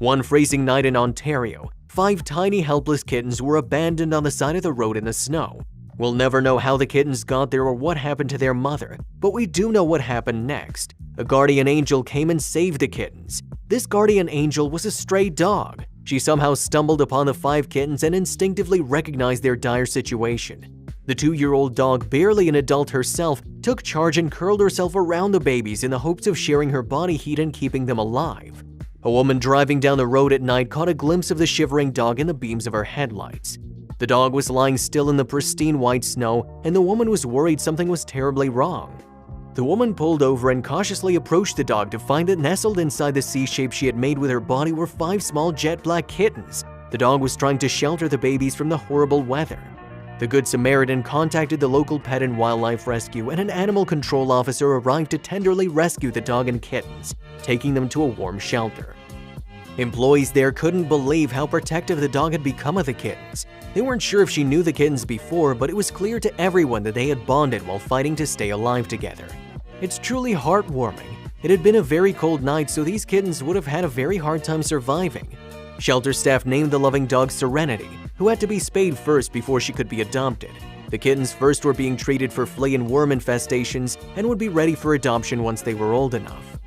One freezing night in Ontario, 5 tiny helpless kittens were abandoned on the side of the road in the snow. We'll never know how the kittens got there or what happened to their mother, but we do know what happened next. A guardian angel came and saved the kittens. This guardian angel was a stray dog. She somehow stumbled upon the 5 kittens and instinctively recognized their dire situation. The 2-year-old dog, barely an adult herself, took charge and curled herself around the babies in the hopes of sharing her body heat and keeping them alive. A woman driving down the road at night caught a glimpse of the shivering dog in the beams of her headlights. The dog was lying still in the pristine white snow, and the woman was worried something was terribly wrong. The woman pulled over and cautiously approached the dog to find that nestled inside the C-shape she had made with her body were 5 small jet black kittens. The dog was trying to shelter the babies from the horrible weather. The Good Samaritan contacted the local pet and wildlife rescue, and an animal control officer arrived to tenderly rescue the dog and kittens, taking them to a warm shelter. Employees there couldn't believe how protective the dog had become of the kittens. They weren't sure if she knew the kittens before, but it was clear to everyone that they had bonded while fighting to stay alive together. It's truly heartwarming. It had been a very cold night, so these kittens would have had a very hard time surviving. Shelter staff named the loving dog Serenity, who had to be spayed first before she could be adopted. The kittens first were being treated for flea and worm infestations and would be ready for adoption once they were old enough.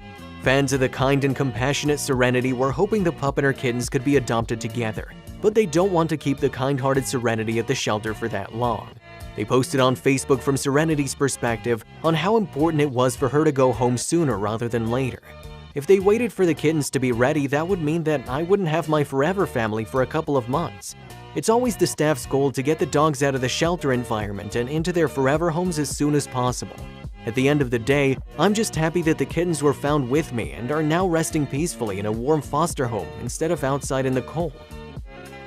Fans of the kind and compassionate Serenity were hoping the pup and her kittens could be adopted together, but they don't want to keep the kind-hearted Serenity at the shelter for that long. They posted on Facebook from Serenity's perspective on how important it was for her to go home sooner rather than later. If they waited for the kittens to be ready, that would mean that I wouldn't have my forever family for a couple of months. It's always the staff's goal to get the dogs out of the shelter environment and into their forever homes as soon as possible. At the end of the day, I'm just happy that the kittens were found with me and are now resting peacefully in a warm foster home instead of outside in the cold.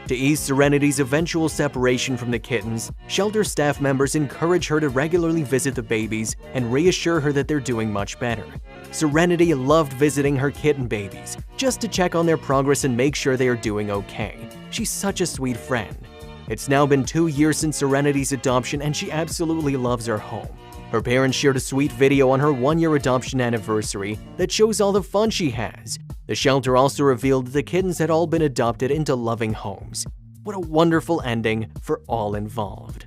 To ease Serenity's eventual separation from the kittens, shelter staff members encourage her to regularly visit the babies and reassure her that they're doing much better. Serenity loved visiting her kitten babies, just to check on their progress and make sure they are doing okay. She's such a sweet friend. It's now been 2 years since Serenity's adoption, and she absolutely loves her home. Her parents shared a sweet video on her 1-year adoption anniversary that shows all the fun she has. The shelter also revealed that the kittens had all been adopted into loving homes. What a wonderful ending for all involved.